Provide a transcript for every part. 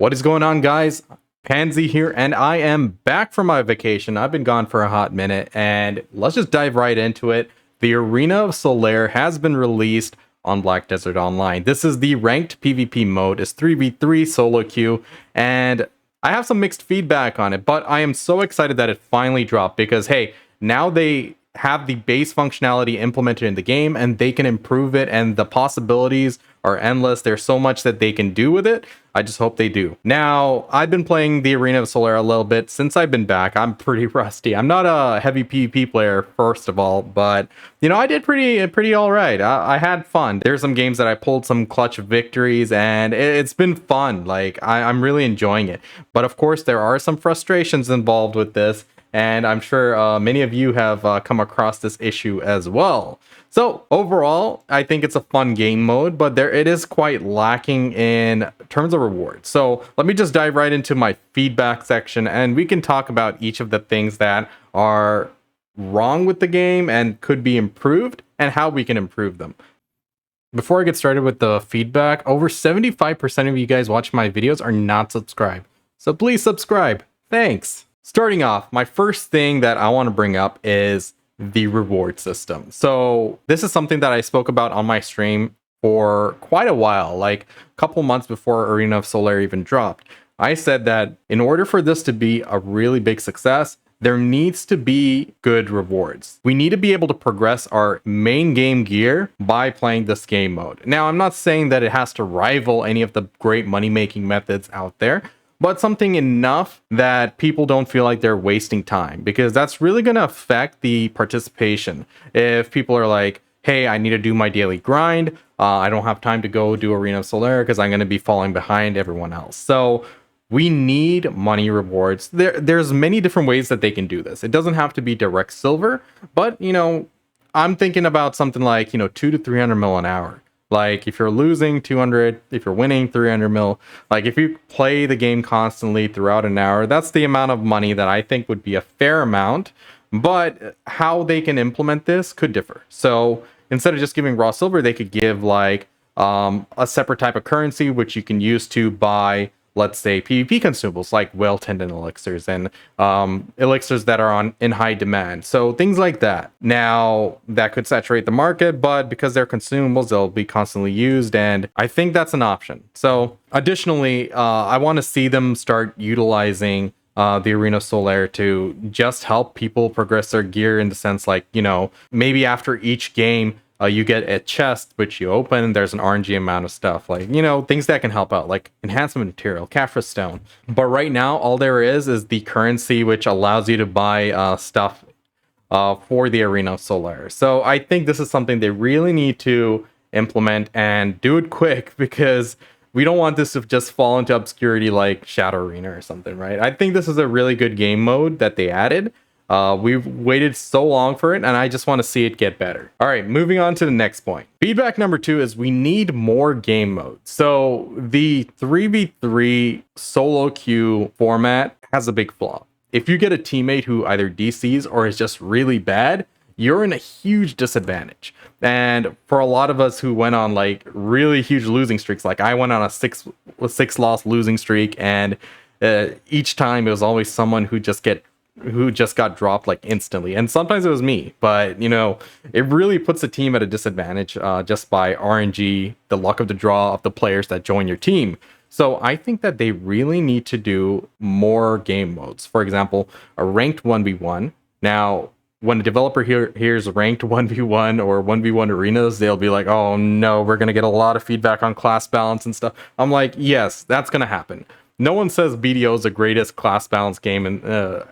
What is going on, guys? Pansy here, and I am back from my vacation. I've been gone for a hot minute, and let's just dive right into it. The Arena of Solare has been released on Black Desert Online. This is the ranked PvP mode. It's 3v3 solo queue, and I have some mixed feedback on it, but I am so excited that it finally dropped because, hey, now they have the base functionality implemented in the game and they can improve it, and the possibilities are endless. There's so much that they can do with it. I just hope they do. Now, I've been playing the Arena of Solare a little bit since I've been back. I'm pretty rusty. I'm not a heavy PvP player, first of all, but I did pretty all right. I had fun. There's some games that I pulled some clutch victories, and it's been fun. Like, I'm really enjoying it. But of course, there are some frustrations involved with this, and I'm sure many of you have come across this issue as well. So overall, I think it's a fun game mode, but it is quite lacking in terms of rewards. So let me just dive right into my feedback section, and we can talk about each of the things that are wrong with the game and could be improved and how we can improve them. Before I get started with the feedback, over 75% of you guys watching my videos are not subscribed. So please subscribe. Thanks. Starting off, my first thing that I want to bring up is the reward system. So this is something that I spoke about on my stream for quite a while, like a couple months before Arena of Solare even dropped. I said that in order for this to be a really big success, there needs to be good rewards. We need to be able to progress our main game gear by playing this game mode. Now, I'm not saying that it has to rival any of the great money-making methods out there, but something enough that people don't feel like they're wasting time, because that's really going to affect the participation. If people are like, hey, I need to do my daily grind, I don't have time to go do Arena of Solare because I'm going to be falling behind everyone else. So we need money rewards. There's many different ways that they can do this. It doesn't have to be direct silver, but I'm thinking about something like 200 to 300 mil an hour. Like, if you're losing 200, if you're winning 300 mil, like if you play the game constantly throughout an hour, that's the amount of money that I think would be a fair amount. But how they can implement this could differ. So instead of just giving raw silver, they could give like a separate type of currency, which you can use to buy, let's say, PvP consumables like whale tendon elixirs and elixirs that are in high demand. So things like that. Now, that could saturate the market, but because they're consumables, they'll be constantly used, and I think that's an option. So additionally, I want to see them start utilizing the Arena Solare to just help people progress their gear, in the sense like, maybe after each game, you get a chest which you open, there's an RNG amount of stuff, like things that can help out, like enhancement material, Caphras stone. But right now, all there is the currency which allows you to buy stuff for the Arena of Solare. So I think this is something they really need to implement, and do it quick, because we don't want this to just fall into obscurity like Shadow Arena or something, right? I think this is a really good game mode that they added. We've waited so long for it, and I just want to see it get better. All right, moving on to the next point. Feedback number 2 is we need more game modes. So the 3v3 solo queue format has a big flaw. If you get a teammate who either DCs or is just really bad, you're in a huge disadvantage. And for a lot of us who went on like really huge losing streaks, like I went on a six loss losing streak, and each time it was always someone who just got dropped like instantly, and sometimes it was me. But it really puts the team at a disadvantage just by RNG, the luck of the draw of the players that join your team. So I think that they really need to do more game modes. For example, a ranked 1v1. Now, when a developer hears ranked 1v1 or 1v1 arenas, they'll be like, oh no, we're going to get a lot of feedback on class balance and stuff. I'm like, yes, that's going to happen. No one says BDO is the greatest class balance game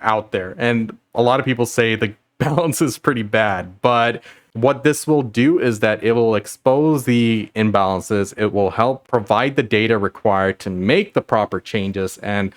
out there. And a lot of people say the balance is pretty bad. But what this will do is that it will expose the imbalances. It will help provide the data required to make the proper changes and,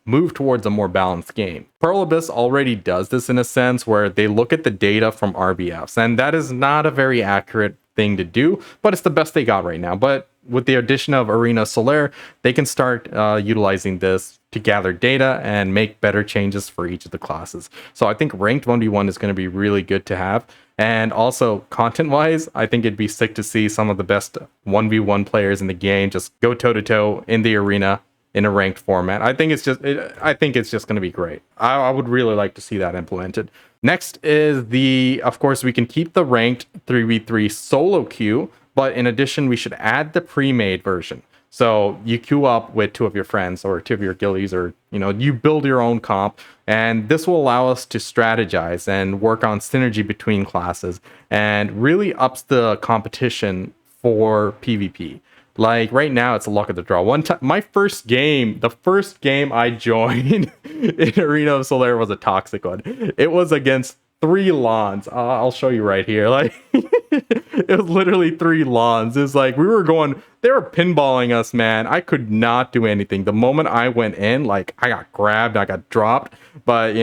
move towards a more balanced game. Pearl Abyss already does this in a sense, where they look at the data from RBFs. And that is not a very accurate thing to do, but it's the best they got right now. But with the addition of Arena Solare, they can start utilizing this to gather data and make better changes for each of the classes. So I think ranked 1v1 is going to be really good to have. And also, content-wise, I think it'd be sick to see some of the best 1v1 players in the game just go toe-to-toe in the arena in a ranked format. I think it's just going to be great. I would really like to see that implemented. Next is of course, we can keep the ranked 3v3 solo queue, but in addition, we should add the pre-made version. So you queue up with 2 of your friends or 2 of your guildies, or you build your own comp, and this will allow us to strategize and work on synergy between classes and really ups the competition for PvP. Like right now, it's a luck of the draw. One time, the first game I joined in Arena of Solare was a toxic one. It was against 3 lawns. I'll show you right here. Like it was literally 3 lawns. It's like they were pinballing us, man. I could not do anything. The moment I went in, like I got grabbed, I got dropped. But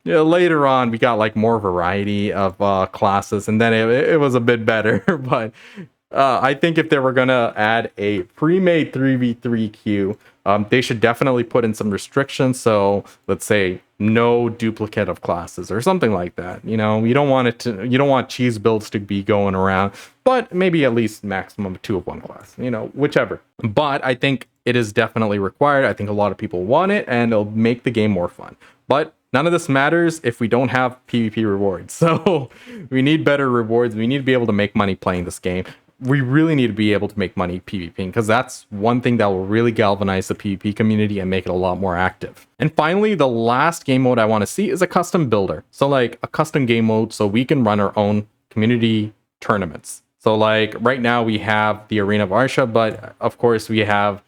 later on we got like more variety of classes, and then it was a bit better. But I think if they were gonna add a pre-made 3v3 queue, they should definitely put in some restrictions. So let's say no duplicate of classes or something like that. You don't want cheese builds to be going around, but maybe at least maximum 2 of one class, whichever. But I think it is definitely required. I think a lot of people want it, and it'll make the game more fun. But none of this matters if we don't have PvP rewards. So we need better rewards. We need to be able to make money playing this game. We really need to be able to make money PvPing, because that's one thing that will really galvanize the PvP community and make it a lot more active. And finally, the last game mode I want to see is a custom builder. So like a custom game mode so we can run our own community tournaments. So like right now we have the Arena of Arsha, but of course we have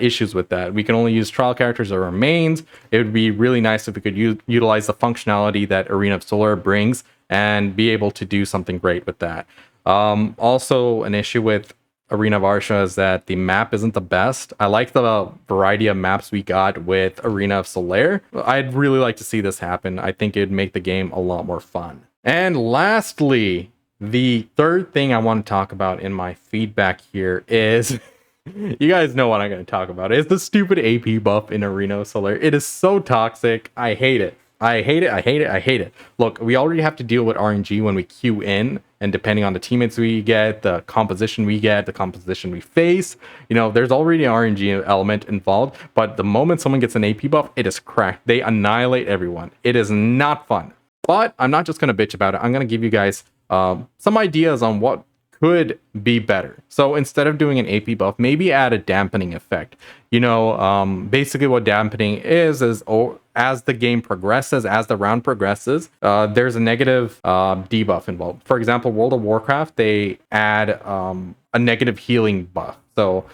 issues with that. We can only use trial characters or mains. It would be really nice if we could utilize the functionality that Arena of Solare brings and be able to do something great with that. Also, an issue with Arena of Arsha is that the map isn't the best. I like the variety of maps we got with Arena of Solare. I'd really like to see this happen. I think it'd make the game a lot more fun. And lastly, the third thing I want to talk about in my feedback here is you guys know what I'm going to talk about. It's the stupid AP buff in Arena of Solare. It is so toxic. I hate it. I hate it. Look, we already have to deal with RNG when we queue in, and depending on the teammates we get, the composition we get, the composition we face, there's already an RNG element involved. But the moment someone gets an AP buff, it is cracked. They annihilate everyone. It is not fun. But I'm not just going to bitch about it. I'm going to give you guys some ideas on what could be better. So instead of doing an AP buff, maybe add a dampening effect. Basically what dampening is as the game progresses, as the round progresses, there's a negative debuff involved. For example, World of Warcraft, they add a negative healing buff. So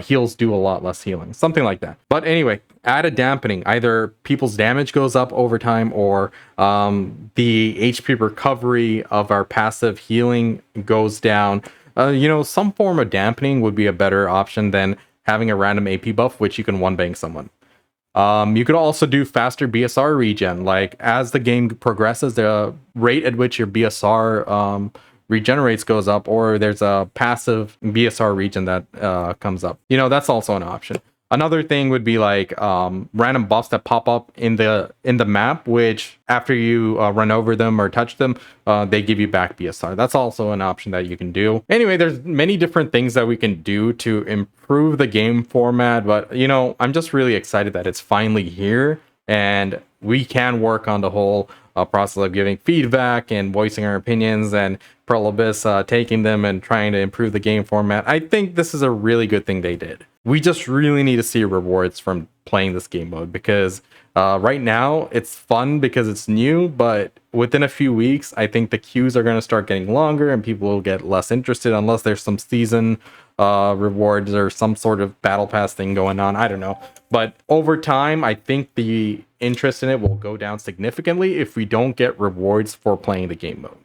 heals do a lot less healing, something like that. But anyway, add a dampening. Either people's damage goes up over time, or the HP recovery of our passive healing goes down. Some form of dampening would be a better option than having a random AP buff, which you can one-bang someone. You could also do faster BSR regen. Like as the game progresses, the rate at which your BSR regenerates goes up, or there's a passive BSR regen that comes up. That's also an option. Another thing would be like random buffs that pop up in the map, which after you run over them or touch them, they give you back BSR. That's also an option that you can do. Anyway, there's many different things that we can do to improve the game format, but I'm just really excited that it's finally here, and we can work on the whole process of giving feedback and voicing our opinions, and Prelibis taking them and trying to improve the game format. I think this is a really good thing they did. We just really need to see rewards from playing this game mode, because right now it's fun because it's new, but within a few weeks, I think the queues are going to start getting longer and people will get less interested unless there's some season rewards or some sort of battle pass thing going on. I don't know. But over time, I think the interest in it will go down significantly if we don't get rewards for playing the game mode.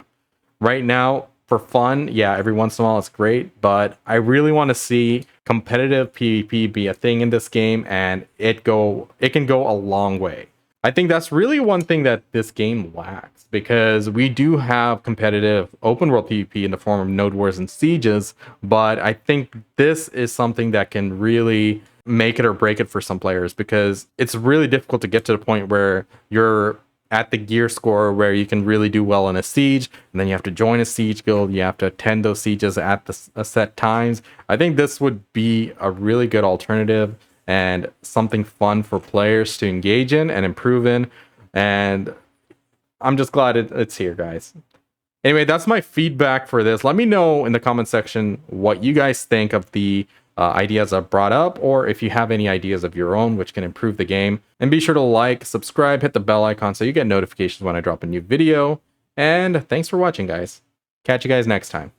Right now, for fun, yeah, every once in a while it's great, but I really want to see competitive PvP be a thing in this game, and it can go a long way. I think that's really one thing that this game lacks, because we do have competitive open world PvP in the form of node wars and sieges, but I think this is something that can really make it or break it for some players, because it's really difficult to get to the point where you're at the gear score where you can really do well in a siege, and then you have to join a siege guild, you have to attend those sieges at the set times. I think this would be a really good alternative, and something fun for players to engage in and improve in. And I'm just glad it's here, guys. Anyway, that's my feedback for this. Let me know in the comment section what you guys think of the ideas I've brought up, or if you have any ideas of your own which can improve the game. And be sure to like, subscribe, hit the bell icon so you get notifications when I drop a new video. And thanks for watching, guys. Catch you guys next time.